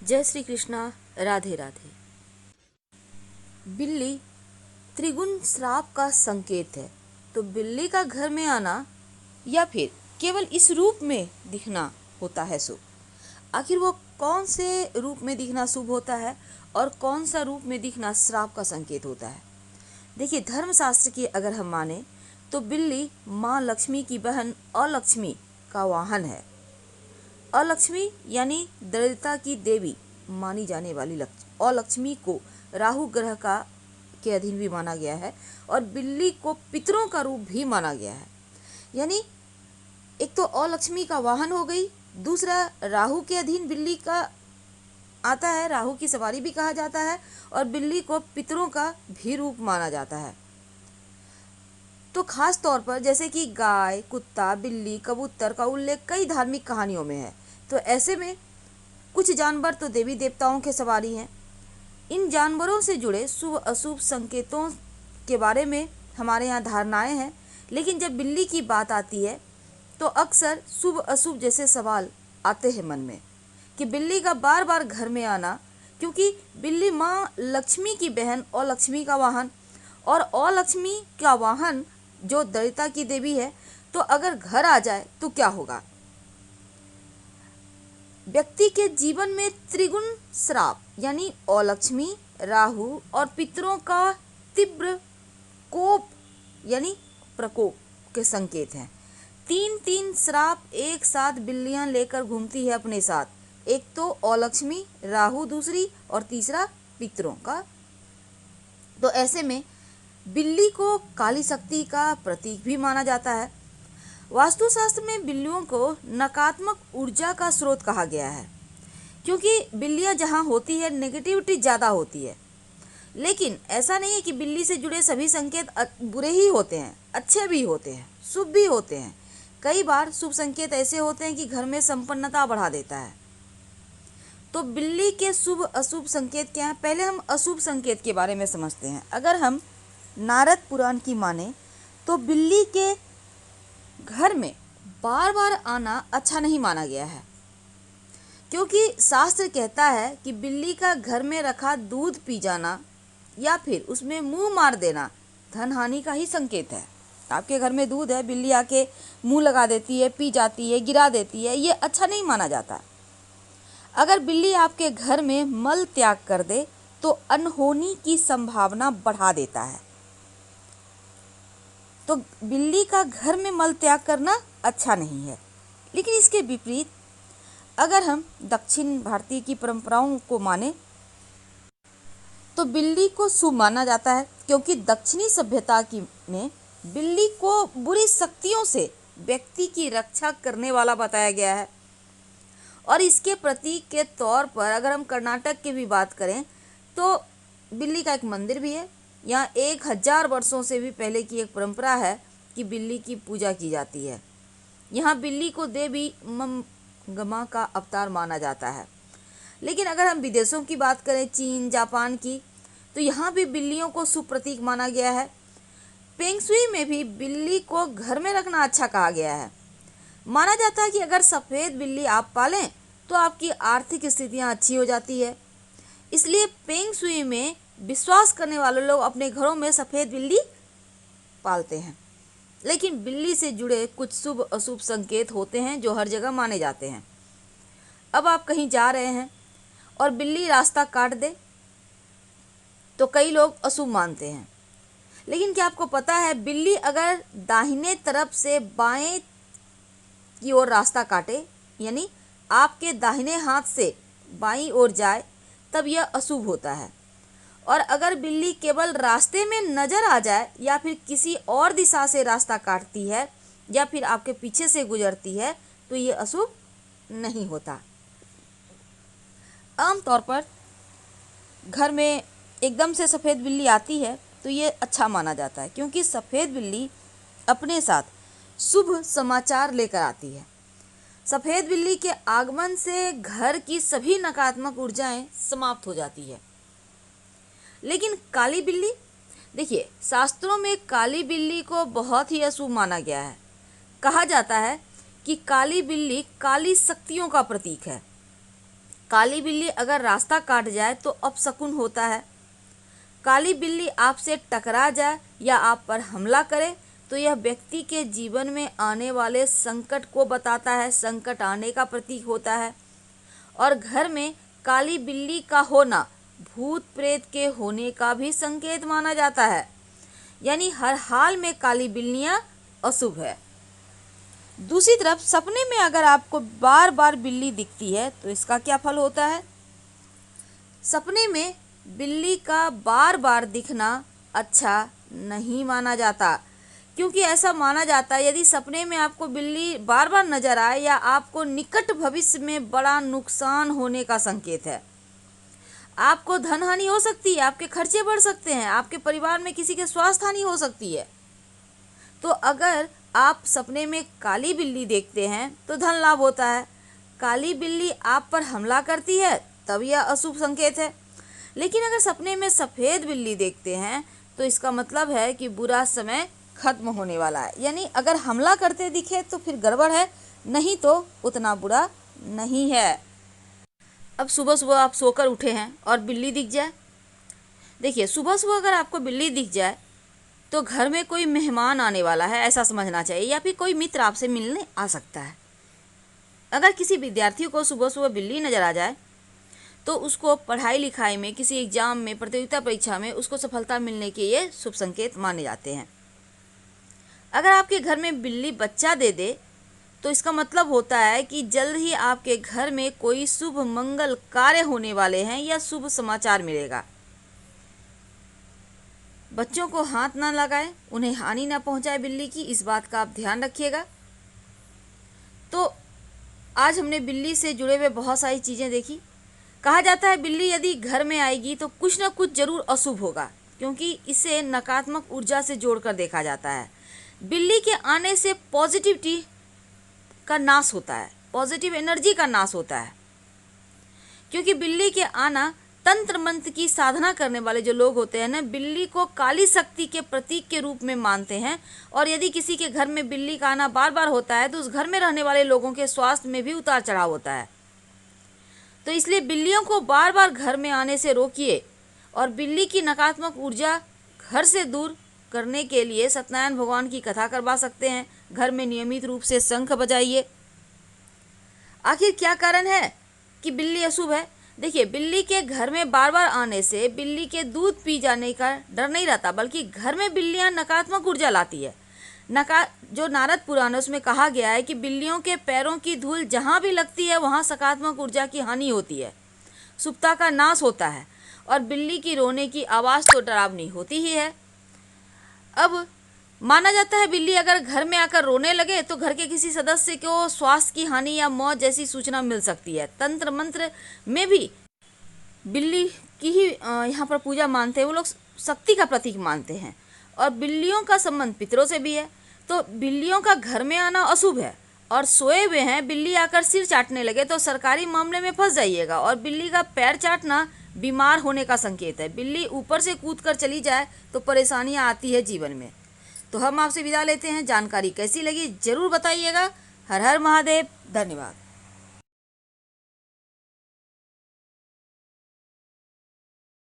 जय श्री कृष्णा। राधे राधे। बिल्ली त्रिगुण श्राप का संकेत है, तो बिल्ली का घर में आना या फिर केवल इस रूप में दिखना होता है शुभ। आखिर वो कौन से रूप में दिखना शुभ होता है और कौन सा रूप में दिखना श्राप का संकेत होता है। देखिए, धर्मशास्त्र की अगर हम माने तो बिल्ली माँ लक्ष्मी की बहन अलक्ष्मी का वाहन है। अलक्ष्मी यानी दरिद्रता की देवी मानी जाने वाली अलक्ष्मी को राहु ग्रह का के अधीन भी माना गया है और बिल्ली को पितरों का रूप भी माना गया है। यानी एक तो अलक्ष्मी का वाहन हो गई, दूसरा राहु के अधीन बिल्ली का आता है, राहु की सवारी भी कहा जाता है, और बिल्ली को पितरों का भी रूप माना जाता है। तो खास तौर पर जैसे कि गाय, कुत्ता, बिल्ली, कबूतर का उल्लेख कई धार्मिक कहानियों में है। तो ऐसे में कुछ जानवर तो देवी देवताओं के सवारी हैं। इन जानवरों से जुड़े शुभ अशुभ संकेतों के बारे में हमारे यहाँ धारणाएं हैं, लेकिन जब बिल्ली की बात आती है तो अक्सर शुभ अशुभ जैसे सवाल आते हैं मन में कि बिल्ली का बार बार घर में आना, क्योंकि बिल्ली माँ लक्ष्मी की बहन और लक्ष्मी का वाहन, और अलक्ष्मी का वाहन जो दरिद्रता की देवी है, तो अगर घर आ जाए तो क्या होगा। व्यक्ति के जीवन में त्रिगुण श्राप यानी अलक्ष्मी, राहु और पितरों का तीव्र कोप यानी प्रकोप के संकेत हैं। तीन तीन श्राप एक साथ बिल्लियां लेकर घूमती है अपने साथ, एक तो अलक्ष्मी, राहु दूसरी और तीसरा पितरों का। तो ऐसे में बिल्ली को काली शक्ति का प्रतीक भी माना जाता है। वास्तुशास्त्र में बिल्लियों को नकारात्मक ऊर्जा का स्रोत कहा गया है, क्योंकि बिल्लियां जहां होती है नेगेटिविटी ज़्यादा होती है। लेकिन ऐसा नहीं है कि बिल्ली से जुड़े सभी संकेत बुरे ही होते हैं, अच्छे भी होते हैं, शुभ भी होते हैं। कई बार शुभ संकेत ऐसे होते हैं कि घर में संपन्नता बढ़ा देता है। तो बिल्ली के शुभ अशुभ संकेत क्या हैं? पहले हम अशुभ संकेत के बारे में समझते हैं। अगर हम नारद पुराण की माने तो बिल्ली के घर में बार बार आना अच्छा नहीं माना गया है, क्योंकि शास्त्र कहता है कि बिल्ली का घर में रखा दूध पी जाना या फिर उसमें मुंह मार देना धन हानि का ही संकेत है। आपके घर में दूध है, बिल्ली आके मुंह लगा देती है, पी जाती है, गिरा देती है, ये अच्छा नहीं माना जाता। अगर बिल्ली आपके घर में मल त्याग कर दे तो अनहोनी की संभावना बढ़ा देता है। तो बिल्ली का घर में मल त्याग करना अच्छा नहीं है। लेकिन इसके विपरीत अगर हम दक्षिण भारतीय की परंपराओं को माने तो बिल्ली को शुभ माना जाता है, क्योंकि दक्षिणी सभ्यता की में बिल्ली को बुरी शक्तियों से व्यक्ति की रक्षा करने वाला बताया गया है। और इसके प्रतीक के तौर पर अगर हम कर्नाटक की भी बात करें तो बिल्ली का एक मंदिर भी है। यहाँ 1000 वर्षों से भी पहले की एक परंपरा है कि बिल्ली की पूजा की जाती है। यहाँ बिल्ली को देवी गमा का अवतार माना जाता है। लेकिन अगर हम विदेशों की बात करें, चीन, जापान की, तो यहाँ भी बिल्लियों को शुभ प्रतीक माना गया है। फेंग शुई में भी बिल्ली को घर में रखना अच्छा कहा गया है। माना जाता है कि अगर सफ़ेद बिल्ली आप पालें तो आपकी आर्थिक स्थितियाँ अच्छी हो जाती है। इसलिए फेंग शुई में विश्वास करने वाले लोग अपने घरों में सफ़ेद बिल्ली पालते हैं। लेकिन बिल्ली से जुड़े कुछ शुभ अशुभ संकेत होते हैं जो हर जगह माने जाते हैं। अब आप कहीं जा रहे हैं और बिल्ली रास्ता काट दे तो कई लोग अशुभ मानते हैं। लेकिन क्या आपको पता है, बिल्ली अगर दाहिने तरफ से बाएं की ओर रास्ता काटे, यानी आपके दाहिने हाथ से बाईं ओर जाए, तब यह अशुभ होता है। और अगर बिल्ली केवल रास्ते में नजर आ जाए या फिर किसी और दिशा से रास्ता काटती है या फिर आपके पीछे से गुजरती है तो ये अशुभ नहीं होता। आमतौर पर घर में एकदम से सफ़ेद बिल्ली आती है तो ये अच्छा माना जाता है, क्योंकि सफ़ेद बिल्ली अपने साथ शुभ समाचार लेकर आती है। सफ़ेद बिल्ली के आगमन से घर की सभी नकारात्मक ऊर्जाएं समाप्त हो जाती है। लेकिन काली बिल्ली, देखिए, शास्त्रों में काली बिल्ली को बहुत ही अशुभ माना गया है। कहा जाता है कि काली बिल्ली काली शक्तियों का प्रतीक है। काली बिल्ली अगर रास्ता काट जाए तो अपशकुन होता है। काली बिल्ली आपसे टकरा जाए या आप पर हमला करे तो यह व्यक्ति के जीवन में आने वाले संकट को बताता है, संकट आने का प्रतीक होता है। और घर में काली बिल्ली का होना भूत प्रेत के होने का भी संकेत माना जाता है, यानी हर हाल में काली बिल्लियां अशुभ है। दूसरी तरफ सपने में अगर आपको बार बार बिल्ली दिखती है तो इसका क्या फल होता है? सपने में बिल्ली का बार बार दिखना अच्छा नहीं माना जाता, क्योंकि ऐसा माना जाता है यदि सपने में आपको बिल्ली बार बार नजर आए या आपको निकट भविष्य में बड़ा नुकसान होने का संकेत है। आपको धन हानि हो सकती है, आपके खर्चे बढ़ सकते हैं, आपके परिवार में किसी के स्वास्थ्य हानि हो सकती है। तो अगर आप सपने में काली बिल्ली देखते हैं तो धन लाभ होता है। काली बिल्ली आप पर हमला करती है तब यह अशुभ संकेत है। लेकिन अगर सपने में सफ़ेद बिल्ली देखते हैं तो इसका मतलब है कि बुरा समय खत्म होने वाला है, यानी अगर हमला करते दिखे तो फिर गड़बड़ है, नहीं तो उतना बुरा नहीं है। अब सुबह सुबह आप सोकर उठे हैं और बिल्ली दिख जाए। देखिए, सुबह सुबह अगर आपको बिल्ली दिख जाए तो घर में कोई मेहमान आने वाला है ऐसा समझना चाहिए, या फिर कोई मित्र आपसे मिलने आ सकता है। अगर किसी विद्यार्थी को सुबह सुबह बिल्ली नज़र आ जाए तो उसको पढ़ाई लिखाई में, किसी एग्जाम में, प्रतियोगिता परीक्षा में उसको सफलता मिलने के ये शुभ संकेत माने जाते हैं। अगर आपके घर में बिल्ली बच्चा दे दे तो इसका मतलब होता है कि जल्द ही आपके घर में कोई शुभ मंगल कार्य होने वाले हैं या शुभ समाचार मिलेगा। बच्चों को हाथ ना लगाएं, उन्हें हानि ना पहुंचाए बिल्ली की, इस बात का आप ध्यान रखिएगा। तो आज हमने बिल्ली से जुड़े हुए बहुत सारी चीज़ें देखी। कहा जाता है बिल्ली यदि घर में आएगी तो कुछ ना कुछ जरूर अशुभ होगा, क्योंकि इसे नकारात्मक ऊर्जा से जोड़कर देखा जाता है। बिल्ली के आने से पॉजिटिविटी का नाश होता है, पॉजिटिव एनर्जी का नाश होता है, क्योंकि बिल्ली के आना तंत्र मंत्र की साधना करने वाले जो लोग होते हैं ना, बिल्ली को काली शक्ति के प्रतीक के रूप में मानते हैं। और यदि किसी के घर में बिल्ली का आना बार बार होता है तो उस घर में रहने वाले लोगों के स्वास्थ्य में भी उतार चढ़ाव होता है। तो इसलिए बिल्लियों को बार बार घर में आने से रोकिए और बिल्ली की नकारात्मक ऊर्जा घर से दूर करने के लिए सत्यनारायण भगवान की कथा करवा सकते हैं। घर में नियमित रूप से शंख बजाइए। आखिर क्या कारण है कि बिल्ली अशुभ है? देखिए, बिल्ली के घर में बार बार आने से बिल्ली के दूध पी जाने का डर नहीं रहता, बल्कि घर में बिल्लियां नकारात्मक ऊर्जा लाती है। जो नारद पुराण है उसमें कहा गया है कि बिल्लियों के पैरों की धूल जहाँ भी लगती है वहाँ सकारात्मक ऊर्जा की हानि होती है, शुभता का नाश होता है। और बिल्ली की रोने की आवाज़ तो डरावनी होती ही है। अब माना जाता है बिल्ली अगर घर में आकर रोने लगे तो घर के किसी सदस्य को स्वास्थ्य की हानि या मौत जैसी सूचना मिल सकती है। तंत्र मंत्र में भी बिल्ली की ही यहाँ पर पूजा मानते हैं, वो लोग शक्ति का प्रतीक मानते हैं। और बिल्लियों का संबंध पितरों से भी है। तो बिल्लियों का घर में आना अशुभ है। और सोए हुए हैं, बिल्ली आकर सिर चाटने लगे तो सरकारी मामले में फंस जाइएगा। और बिल्ली का पैर चाटना बीमार होने का संकेत है। बिल्ली ऊपर से कूद कर चली जाए तो परेशानियां आती है जीवन में। तो हम आपसे विदा लेते हैं। जानकारी कैसी लगी जरूर बताइएगा। हर हर महादेव। धन्यवाद।